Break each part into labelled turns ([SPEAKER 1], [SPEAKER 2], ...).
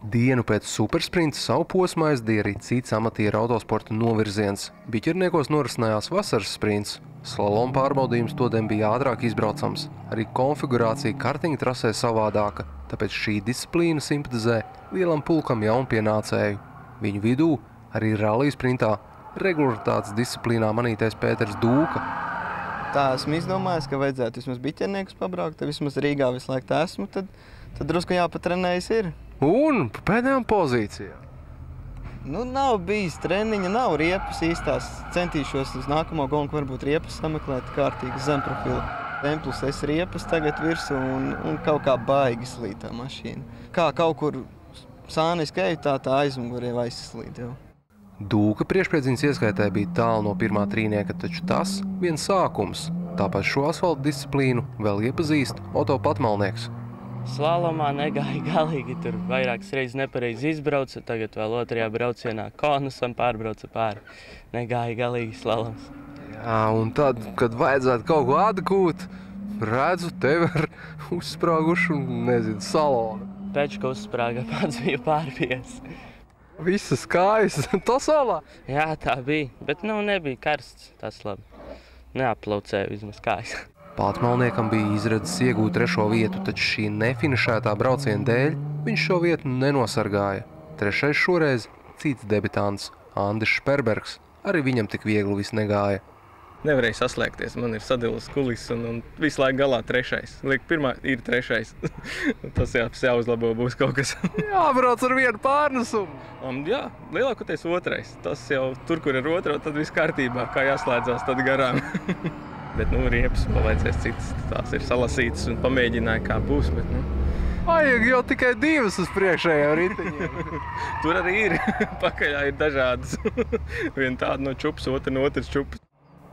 [SPEAKER 1] Dienu pēc supersprinta savu posmu aizdīja arī cits amatieru autosporta novirziens. Biķerniekos norisinājās vasaras sprints. Slalom pārbaudījums todien bija ātrāk izbraucams. Arī konfigurācija kartiņa trasē savādāka, tāpēc šī disciplīna simpatizē lielam pulkam jaunpienācēju. Viņu vidū arī rallija sprintā regularitātes disciplīnā manītais Pēters Dūka.
[SPEAKER 2] Tā esmu izdomājis, ka vajadzētu vismaz biķerniekus pabraukt, vismaz Rīgā visu laiku tā esmu, tad drusku jāpatrenējas ir.
[SPEAKER 1] Un pēdējām pozīcijām.
[SPEAKER 2] Nu, nav bijis treniņa, nav riepas īstās. Centīšos uz nākamo gonu, varbūt riepas sameklēt kārtīgi zemprofila. M+S riepas tagad virsū un kaut kā baigi slīd tā mašīna. Kā kaut kur sāniski eju, tā aizmugurē aizslīd jau.
[SPEAKER 1] Dūka priekšpiedziņas ieskaitē bija tālu no pirmā trīnieka, taču tas viens sākums. Tāpēc šo asfaltu disciplīnu vēl iepazīst Oto Patmalnieks.
[SPEAKER 3] Slalomā negāja galīgi, tur vairākas reizes nepareizi izbrauca, tagad vēl otrajā braucienā konusam pārbrauca pāri. Negāja galīgi slaloms.
[SPEAKER 1] Jā, un tad, kad vajadzētu kaut ko atgūt, redzu tevi ar uzsprāgušu, nezinu, salonu.
[SPEAKER 3] Pečka uzsprāga, pats bija pārpies.
[SPEAKER 1] Visas kājas tosolā?
[SPEAKER 3] Jā, tā bija, bet nebija karsts, tas labi. Neaplaucēja vismaz kājas.
[SPEAKER 1] Patmalniekam bija izredzes iegūt 3. vietu, taču šī nefinišētā brauciena dēļ viņš šo vietu nenosargāja. 3. šoreiz cits debitants, Andris Šperbergs, arī viņam tik viegli viss negāja.
[SPEAKER 4] Nevarēja saslēgties, man ir sadilas kulis un visu laiku galā 3. Liek, pirmā ir 3. Tas jāuzlabo būs kaut kas.
[SPEAKER 1] Jābrauc ar vienu pārnesumu.
[SPEAKER 4] Jā, lielākoties 2. Tas jau tur, kur ir 2, tad viss kārtībā, kā jāslēdzās tad garām. Bet, riepas vēl vajadzēs citas, tās ir salasītas un pamēģināja, kā būs, bet,
[SPEAKER 1] Vajag jau tikai 2 uz priekšējiem riteņiem.
[SPEAKER 4] Tur arī ir, pakaļā ir dažādas. Viena tāda no čupas, otra no otras čupas.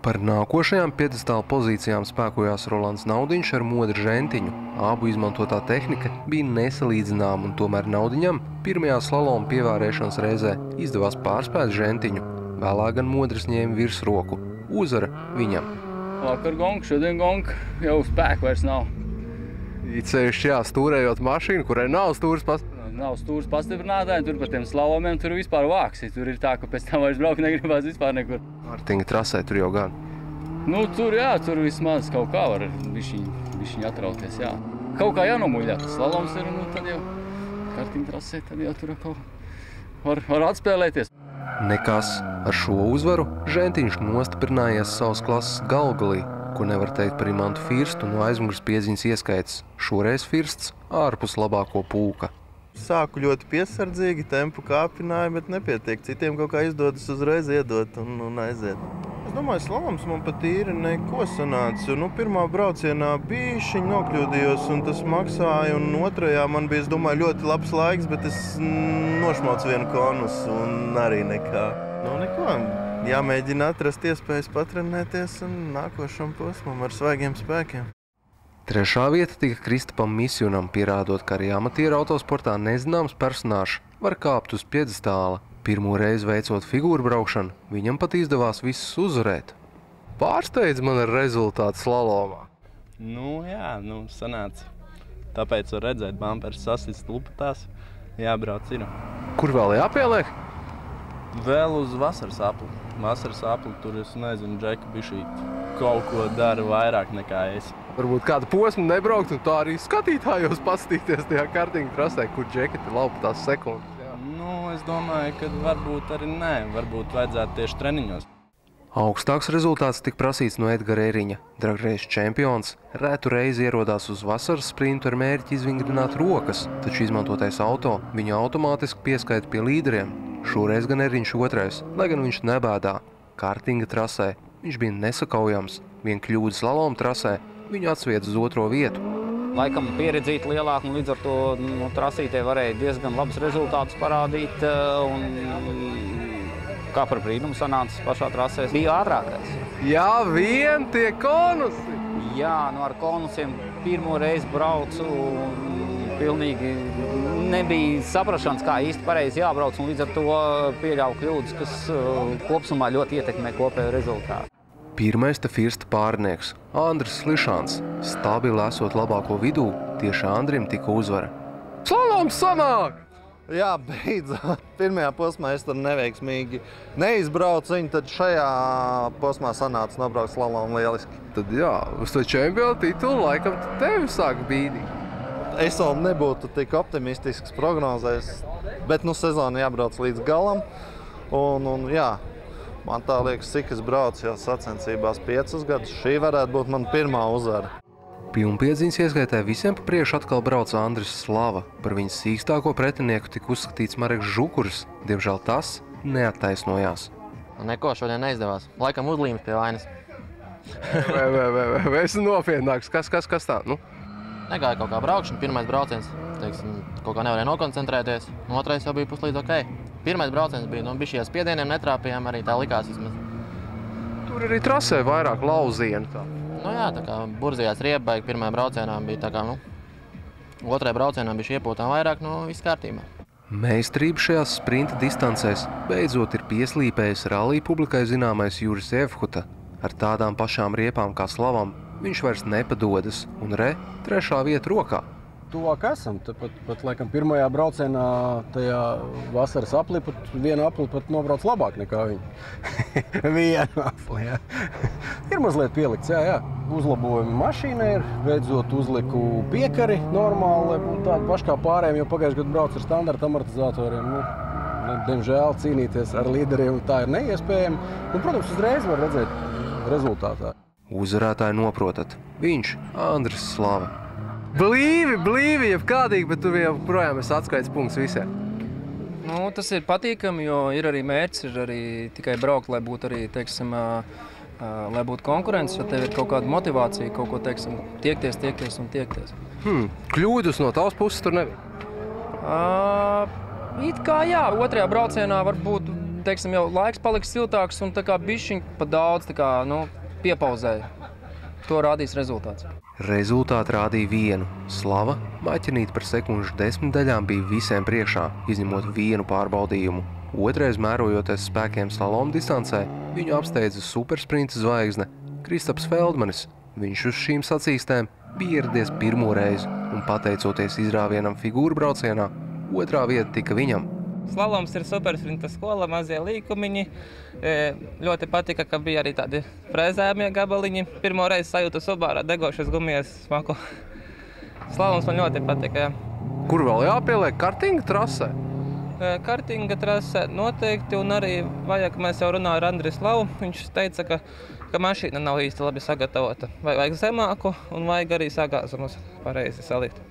[SPEAKER 1] Par nākošajām piedestāla pozīcijām spēkojās Rolands Naudiņš ar Modri Žentiņu. Abu izmantotā tehnika bija nesalīdzināma, un tomēr Naudiņam pirmajā slaloma pievārēšanas reizē izdevās pārspēt Žentiņu. Vēlāk gan Modris ņēma virsroku. Uzvara viņam.
[SPEAKER 5] Vakar gonka, šodien gonka, jau spēku vairs nav.
[SPEAKER 1] Īcevišķi stūrējot mašīnu, kurai nav stūras pastiprinātāji.
[SPEAKER 5] Nav stūras pastiprinātāji, tur par tiem slalomiem tur vispār vāksi. Tur ir tā, ka pēc tam vairs braukt negribās vispār nekur.
[SPEAKER 1] Mārtiņa trasē tur jau gan.
[SPEAKER 5] Tur vismaz kaut kā var bišķiņ atrauties, jā. Kaut kā jānomuļā, tas slaloms ir, tad jau kartiņa trasē, tad jau tur var atspēlēties.
[SPEAKER 1] Nekas. Ar šo uzvaru Žentiņš nostiprinājies savas klases galgalī, ko nevar teikt par Imantu Firstu no aizmugures piedziņas ieskaites. Šoreiz Firsts ārpus labāko pulka.
[SPEAKER 2] Sāku ļoti piesardzīgi, tempu kāpināju, bet nepietiek. Citiem kaut kā izdodas uzreiz iedot un aiziet. Es domāju, slaloms man pat īri neko sanāca. Pirmā braucienā bišķiņ nokļūdījos un tas maksāja, un otrajā man bija, es domāju, ļoti labs laiks, bet es nošmaucu vienu konusu un arī nekā. Neko. Jāmēģina atrast iespējas patrenēties un nākošam posmam ar svaigiem spēkiem.
[SPEAKER 1] 3. vieta tika Kristapam Misjunam, pierādot, ka arī amatieru autosportā nezināms personāžs var kāpt uz piedestāla. Pirmo reizi veicot figūru braukšanu, viņam pat izdevās visus uzvarēt. Pārsteidz man ar rezultātu slalomā.
[SPEAKER 2] Sanāca. Tāpēc var redzēt, bampers sasist lupatās, jābrauc ir.
[SPEAKER 1] Kur vēl jāpieliek?
[SPEAKER 2] Vēl uz vasaras apli. Vasaras apli tur, es nezinu, Džeka bišķīt kaut ko dara vairāk nekā es.
[SPEAKER 1] Varbūt kādu posmu nebraukt un tā arī skatītājos pastīties tajā kartiņa trasē, kur Džeka te laupa tās sekundes.
[SPEAKER 2] Es domāju, ka varbūt arī nē. Varbūt vajadzētu tieši treniņos.
[SPEAKER 1] Augstāks rezultāts tika prasīts no Edgara Eriņa. Dragreiz čempions rētu reizi ierodās uz vasaras sprintu ar mērķi izvingrināt rokas, taču izmantotais auto viņu automātiski pieskaita pie līderiem. Šoreiz gan Eriņš 2, lai gan viņš nebēdā. Kartinga trasē viņš bija nesakaujams. Vien kļūda slaloma trasē viņu atsvied uz 2. vietu.
[SPEAKER 6] Laikam pieredzīti lielāk, un līdz ar to trasītē varēja diezgan labus rezultātus parādīt. Kā par brīnumu sanāca pašā trasē, bija ātrākais.
[SPEAKER 1] Jā, vien tie konusi!
[SPEAKER 6] Jā, ar konusiem pirmo reizi braucu un pilnīgi nebija saprašanas, kā īsti pareizi jābrauc, un līdz ar to pieļauju kļūdas, kas kopsumā ļoti ietekmē kopējo rezultātu.
[SPEAKER 1] Pirmais te Firsta pārnieks, Andris Slišāns. Stabili esot labāko vidū, tieši Andrim tika uzvara. Slaloms sanāk!
[SPEAKER 2] Jā, beidzot. Pirmajā posmā es tur neveiksmīgi neizbraucu viņu, tad šajā posmā sanāca nobraukt slalomu lieliski.
[SPEAKER 1] Tad jā, uz to čempionu titulu laikam tevi sāk bīdīt.
[SPEAKER 2] Es vēl nebūtu tik optimistisks prognozējis, bet sezona jābrauc līdz galam. Un jā, man tā liekas, cik es braucu jau sacensībās 5 gadus. Šī varētu būt mana pirmā uzvara.
[SPEAKER 1] Pilnpiedziņas ieskaitē visiem pa priekšu atkal brauca Andris Slava. Par viņas sīkstāko pretinieku tika uzskatīts Mareks Žukurs. Diemžēl tas neattaisnojās.
[SPEAKER 7] Neko šodien neizdevās. Laikam uzlīmes pie vainas.
[SPEAKER 1] Vai esi nopietnāks? Kas tā? Nu?
[SPEAKER 7] Negāja kaut kā braukšana, pirmais brauciens. Teiksim, kaut kā nevarēja nokoncentrēties. Otrais jau bija puslīdz ok. Pirmais brauciens bija, bišķies spiedieniem netrāpījām, arī tā likās vismaz.
[SPEAKER 1] Tur arī trasē vairāk lauzienu tā.
[SPEAKER 7] Jā, tā kā burzījās riebaigi, pirmajā braucienā bija tā kā, otrajā braucienā bija iepūtām vairāk, viss kārtībā.
[SPEAKER 1] Meistarība šajās sprinta distancēs beidzot ir pieslīpējis rallija publikai zināmais Juris Evhuta. Ar tādām pašām riepām kā Slavam viņš vairs nepadodas un trešā vieta rokā.
[SPEAKER 8] Tuvāk esam, pat laikam pirmajā braucienā tajā vasaras aplī vienu apli pat nobrauc labāk nekā viņi. Vienu apli, jā. Ir mazliet pielikts, jā. Uzlabojumi mašīnai ir, beidzot uzliku piekari normāli, lai būtu tādi paši kā pārējiem, jo pagājuši gadu brauc ar standarta amortizatoriem. Diemžēl cīnīties ar līderiem tā ir neiespējami. Protams, uzreiz var redzēt rezultātā.
[SPEAKER 1] Uzvarētāji noprotat. Viņš Andris Slava. Blīvi, jebkādīgi, bet tu joprojām esi atskaites punkts visiem.
[SPEAKER 9] Tas ir patīkami, jo ir arī mērķis, ir arī tikai braukt, lai būtu arī, teiksim, lai būtu konkurence, ja tev ir kaut kāda motivācija, kaut ko, teiksim, tiekties.
[SPEAKER 1] Kļūdus no tavas puses tur nebija?
[SPEAKER 9] It kā jā, otrajā braucienā varbūt, teiksim, jau laiks paliks siltāks un tā kā bišķiņ pa daudz, tā kā, piepauzēja. To rādīs rezultāts.
[SPEAKER 1] Rezultāti rādīja vienu. Slava maķinīt par sekundžu 10 daļām bija visiem priekšā, izņemot vienu pārbaudījumu. Otrais mērojoties spēkiem slalom distancē, viņu apsteidza supersprinta zvaigzne Kristaps Feldmanis. Viņš uz šīm sacīkstēm bija ieradies pirmo reizi un pateicoties izrāvienam figūru braucienā, otrā vieta tika viņam.
[SPEAKER 3] Slaloms ir supersprinta skola, mazie līkumiņi. Ļoti patika, ka bija arī tādi frēzējumie gabaliņi. Pirmo reizi sajūtu Subārā degošas gumijas smaku. Slaloms man ļoti patika, jā.
[SPEAKER 1] Kur vēl jāpieliek? Kartinga trasē?
[SPEAKER 3] Kartinga trasē noteikti, un arī vajag, mēs jau runājam ar Andri Slavu. Viņš teica, ka mašīna nav īsti labi sagatavota. Vajag zemāku un vajag arī sagāzumus pareizi salikt.